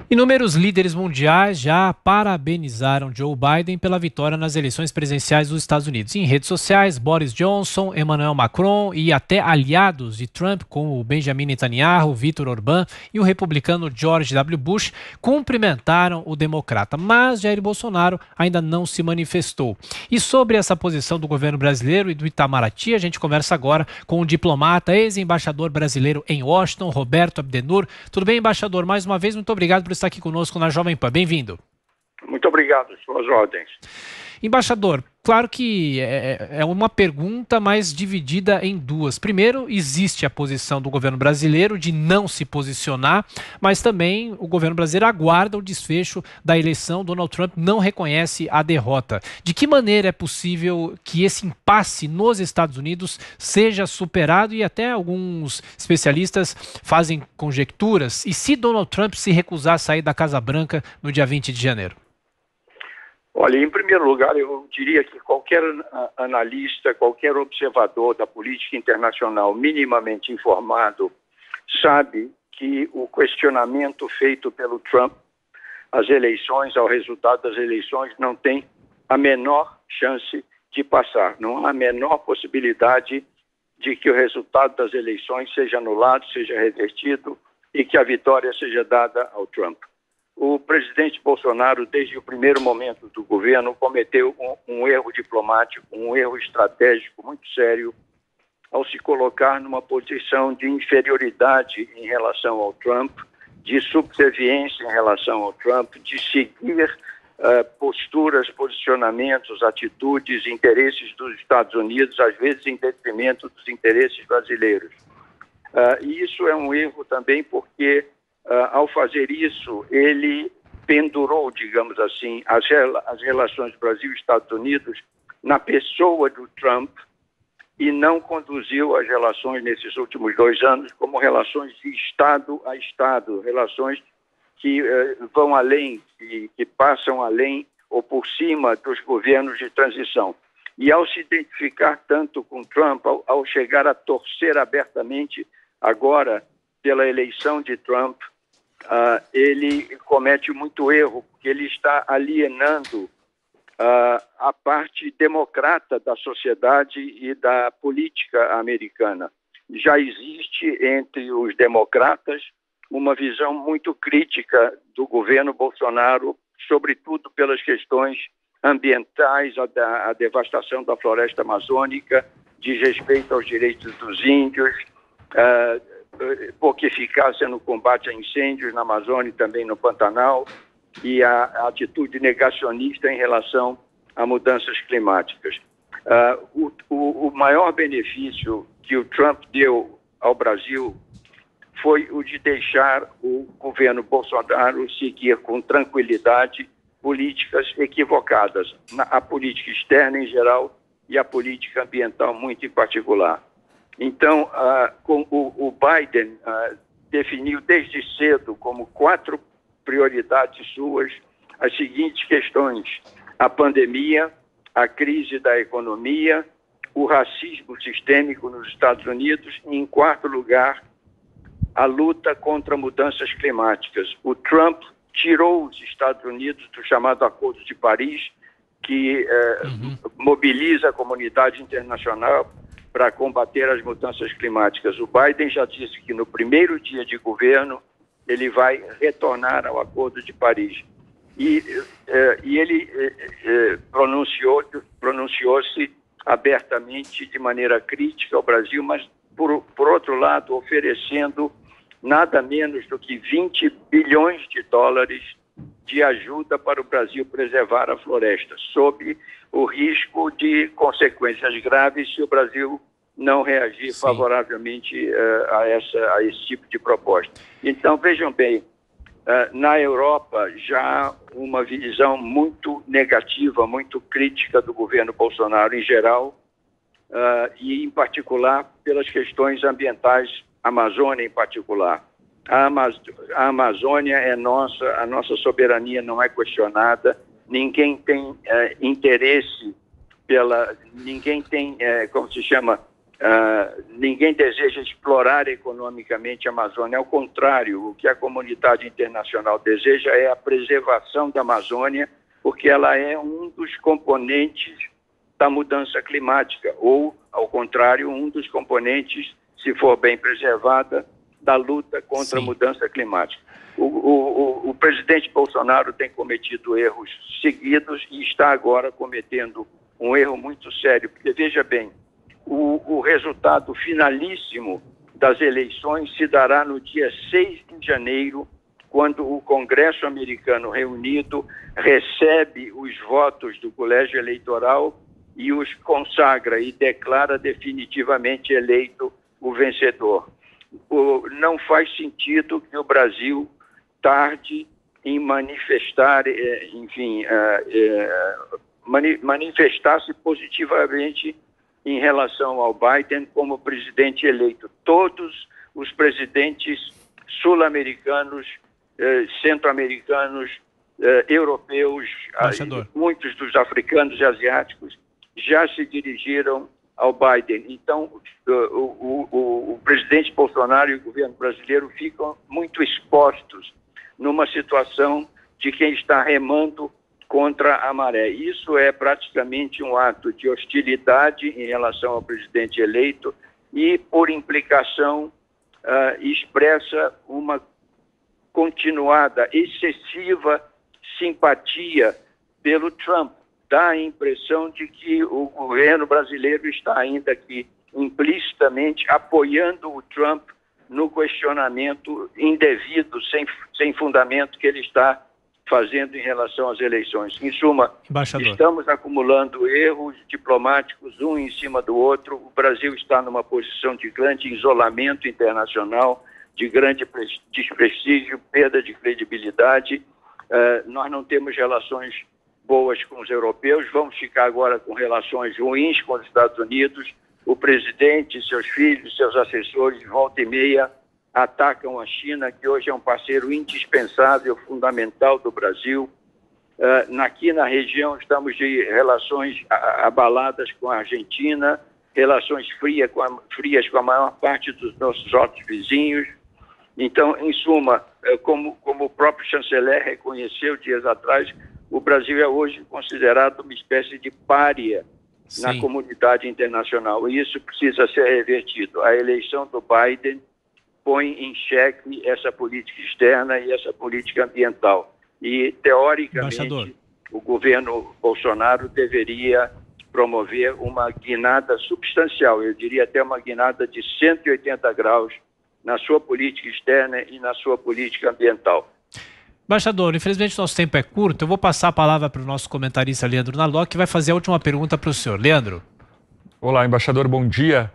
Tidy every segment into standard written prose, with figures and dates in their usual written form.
Inúmeros líderes mundiais já parabenizaram Joe Biden pela vitória nas eleições presidenciais dos Estados Unidos. Em redes sociais, Boris Johnson, Emmanuel Macron e até aliados de Trump, como Benjamin Netanyahu, Viktor Orbán e o republicano George W. Bush, cumprimentaram o democrata. Mas Jair Bolsonaro ainda não se manifestou. E sobre essa posição do governo brasileiro e do Itamaraty, a gente conversa agora com o diplomata, ex-embaixador brasileiro em Washington, Roberto Abdenur. Tudo bem, embaixador? Mais uma vez, muito obrigado por estar aqui conosco na Jovem Pan. Bem-vindo. Muito obrigado, suas ordens. Embaixador, claro que é uma pergunta mais dividida em duas. Primeiro, existe a posição do governo brasileiro de não se posicionar, mas também o governo brasileiro aguarda o desfecho da eleição. Donald Trump não reconhece a derrota. De que maneira é possível que esse impasse nos Estados Unidos seja superado? E até alguns especialistas fazem conjecturas. E se Donald Trump se recusar a sair da Casa Branca no dia 20 de janeiro? Olha, em primeiro lugar, eu diria que qualquer analista, qualquer observador da política internacional minimamente informado sabe que o questionamento feito pelo Trump às eleições, ao resultado das eleições, não tem a menor chance de passar. Não há a menor possibilidade de que o resultado das eleições seja anulado, seja revertido e que a vitória seja dada ao Trump. O presidente Bolsonaro, desde o primeiro momento do governo, cometeu um erro diplomático, um erro estratégico muito sério ao se colocar numa posição de inferioridade em relação ao Trump, de subserviência em relação ao Trump, de seguir posturas, posicionamentos, atitudes, interesses dos Estados Unidos, às vezes em detrimento dos interesses brasileiros. E isso é um erro também porque ao fazer isso, ele pendurou, digamos assim, as relações Brasil-Estados Unidos na pessoa do Trump e não conduziu as relações nesses últimos 2 anos como relações de Estado a Estado, relações que vão além, que passam além ou por cima dos governos de transição. E ao se identificar tanto com Trump, ao chegar a torcer abertamente agora pela eleição de Trump, ele comete muito erro, porque ele está alienando a parte democrata da sociedade e da política americana. Já existe entre os democratas uma visão muito crítica do governo Bolsonaro, sobretudo pelas questões ambientais, a devastação da floresta amazônica, desrespeito aos direitos dos índios, pouca eficácia no combate a incêndios na Amazônia e também no Pantanal, e a atitude negacionista em relação a mudanças climáticas. O maior benefício que o Trump deu ao Brasil foi o de deixar o governo Bolsonaro seguir com tranquilidade políticas equivocadas, a política externa em geral e a política ambiental muito em particular. Então, o Biden definiu desde cedo como 4 prioridades suas as seguintes questões: a pandemia, a crise da economia, o racismo sistêmico nos Estados Unidos e, em 4º lugar, a luta contra mudanças climáticas. O Trump tirou os Estados Unidos do chamado Acordo de Paris, que mobiliza a comunidade internacional para combater as mudanças climáticas. O Biden já disse que no primeiro dia de governo ele vai retornar ao Acordo de Paris. E ele pronunciou-se abertamente de maneira crítica ao Brasil, mas, por outro lado, oferecendo nada menos do que 20 bilhões de dólares de ajuda para o Brasil preservar a floresta, sob o risco de consequências graves se o Brasil não reagir favoravelmente a esse tipo de proposta. Então, vejam bem, na Europa já há uma visão muito negativa, muito crítica do governo Bolsonaro em geral, e em particular pelas questões ambientais, Amazônia em particular. A Amazônia é nossa, a nossa soberania não é questionada, ninguém tem interesse ninguém tem, Ninguém deseja explorar economicamente a Amazônia. Ao contrário, o que a comunidade internacional deseja é a preservação da Amazônia, porque ela é um dos componentes da mudança climática, ou, ao contrário, um dos componentes, se for bem preservada, da luta contra a mudança climática. O presidente Bolsonaro tem cometido erros seguidos e está agora cometendo um erro muito sério, porque, veja bem, o resultado finalíssimo das eleições se dará no dia 6 de janeiro, quando o Congresso americano reunido recebe os votos do colégio eleitoral e os consagra e declara definitivamente eleito o vencedor. Não faz sentido que o Brasil tarde em manifestar, manifestar-se positivamente em relação ao Biden como presidente eleito. Todos os presidentes sul-americanos, centro-americanos, europeus, muitos dos africanos e asiáticos já se dirigiram ao Biden. Então, o presidente Bolsonaro e o governo brasileiro ficam muito expostos numa situação de quem está remando contra a maré. Isso é praticamente um ato de hostilidade em relação ao presidente eleito e, por implicação, expressa uma continuada, excessiva simpatia pelo Trump. Dá a impressão de que o governo brasileiro está ainda aqui implicitamente apoiando o Trump no questionamento indevido, sem fundamento que ele está fazendo em relação às eleições. Em suma, estamos acumulando erros diplomáticos um em cima do outro. O Brasil está numa posição de grande isolamento internacional, de grande desprestígio, perda de credibilidade. Nós não temos relações boas com os europeus, vamos ficar agora com relações ruins com os Estados Unidos. O presidente, seus filhos, seus assessores, volta e meia, atacam a China, que hoje é um parceiro indispensável, fundamental do Brasil. Aqui na região estamos de relações abaladas com a Argentina, relações frias com a maior parte dos nossos outros vizinhos. Então, em suma, como o próprio chanceler reconheceu dias atrás, o Brasil é hoje considerado uma espécie de pária na comunidade internacional. E isso precisa ser revertido. A eleição do Biden põe em xeque essa política externa e essa política ambiental. E, teoricamente, o governo Bolsonaro deveria promover uma guinada substancial, eu diria até uma guinada de 180 graus na sua política externa e na sua política ambiental. Embaixador, infelizmente nosso tempo é curto, eu vou passar a palavra para o nosso comentarista Leandro Nalok, que vai fazer a última pergunta para o senhor. Leandro. Olá, embaixador, bom dia.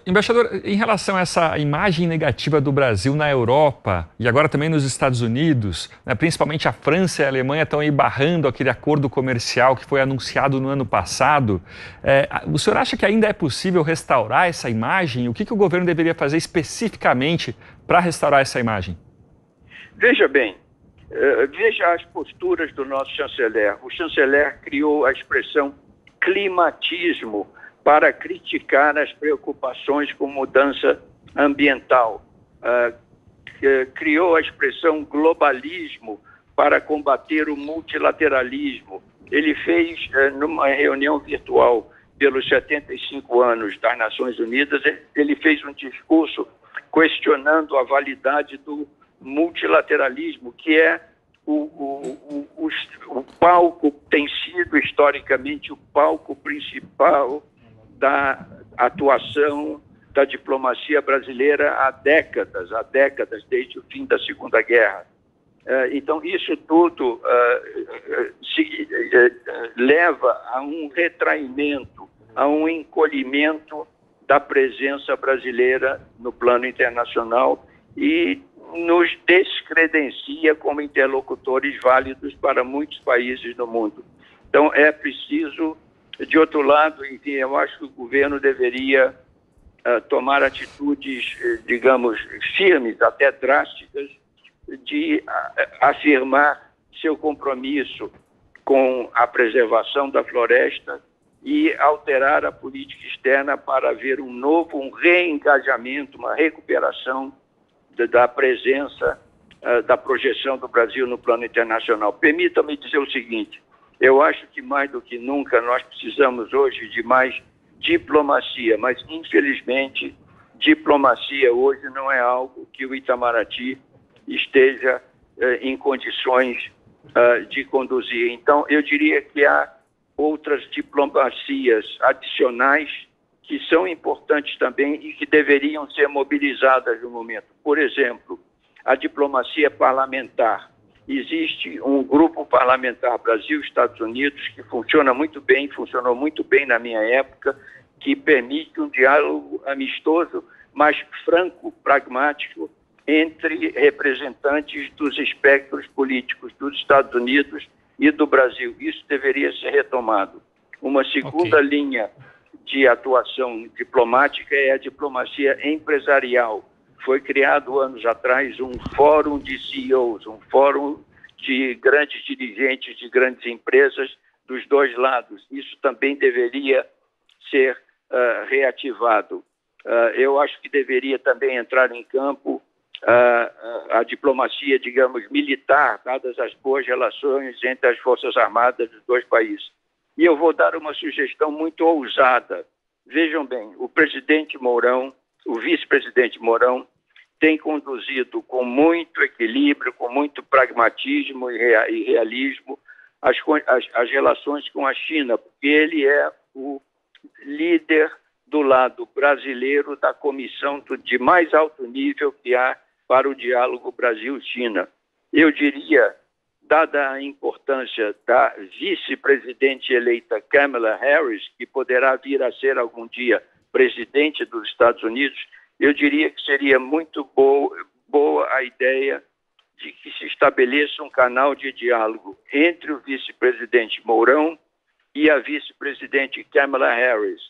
Embaixador, em relação a essa imagem negativa do Brasil na Europa e agora também nos Estados Unidos, principalmente a França e a Alemanha estão aí barrando aquele acordo comercial que foi anunciado no ano passado. O senhor acha que ainda é possível restaurar essa imagem? O que o governo deveria fazer especificamente para restaurar essa imagem? Veja bem, veja as posturas do nosso chanceler. O chanceler criou a expressão climatismo para criticar as preocupações com mudança ambiental. Criou a expressão globalismo para combater o multilateralismo. Ele fez, numa reunião virtual pelos 75 anos das Nações Unidas, ele fez um discurso questionando a validade do multilateralismo, que é o palco, tem sido historicamente o palco principal da atuação da diplomacia brasileira há décadas, desde o fim da Segunda Guerra. Então, isso tudo leva a um retraimento, a um encolhimento da presença brasileira no plano internacional e nos descredencia como interlocutores válidos para muitos países do mundo. Então, é preciso, de outro lado, enfim, eu acho que o governo deveria tomar atitudes, digamos, firmes, até drásticas, de afirmar seu compromisso com a preservação da floresta e alterar a política externa para haver um reengajamento, uma recuperação da presença, da projeção do Brasil no plano internacional. Permita-me dizer o seguinte, eu acho que mais do que nunca nós precisamos hoje de mais diplomacia, mas infelizmente diplomacia hoje não é algo que o Itamaraty esteja em condições de conduzir. Então, eu diria que há outras diplomacias adicionais que são importantes também e que deveriam ser mobilizadas no momento. Por exemplo, a diplomacia parlamentar. Existe um grupo parlamentar Brasil-Estados Unidos que funciona muito bem, funcionou muito bem na minha época, que permite um diálogo amistoso, mas franco, pragmático, entre representantes dos espectros políticos dos Estados Unidos e do Brasil. Isso deveria ser retomado. Uma segunda linha de atuação diplomática é a diplomacia empresarial. Foi criado anos atrás um fórum de CEOs, um fórum de grandes dirigentes de grandes empresas dos dois lados. Isso também deveria ser reativado. Eu acho que deveria também entrar em campo a diplomacia, digamos, militar, dadas as boas relações entre as Forças Armadas dos dois países. E eu vou dar uma sugestão muito ousada. Vejam bem, o presidente Mourão, o vice-presidente Mourão, tem conduzido com muito equilíbrio, com muito pragmatismo e realismo as relações com a China, porque ele é o líder do lado brasileiro da comissão de mais alto nível que há para o diálogo Brasil-China. Eu diria, dada a importância da vice-presidente eleita Kamala Harris, que poderá vir a ser algum dia presidente dos Estados Unidos, eu diria que seria muito boa a ideia de que se estabeleça um canal de diálogo entre o vice-presidente Mourão e a vice-presidente Kamala Harris.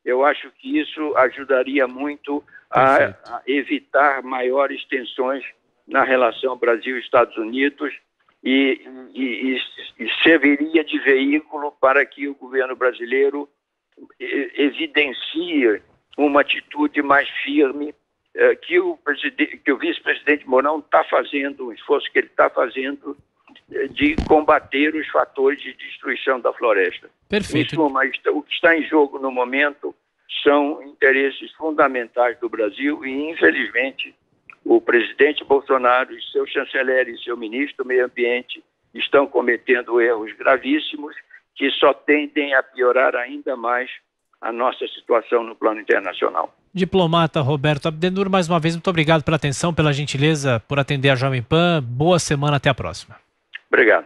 Eu acho que isso ajudaria muito a evitar maiores tensões na relação Brasil-Estados Unidos e serviria de veículo para que o governo brasileiro evidencie uma atitude mais firme que o vice-presidente Mourão está fazendo, um esforço que ele está fazendo de combater os fatores de destruição da floresta. Perfeito. Em suma, o que está em jogo no momento são interesses fundamentais do Brasil e, infelizmente, o presidente Bolsonaro, seu chanceler e seu ministro do Meio Ambiente estão cometendo erros gravíssimos que só tendem a piorar ainda mais a nossa situação no plano internacional. Diplomata Roberto Abdenur, mais uma vez, muito obrigado pela atenção, pela gentileza, por atender a Jovem Pan. Boa semana, até a próxima. Obrigado.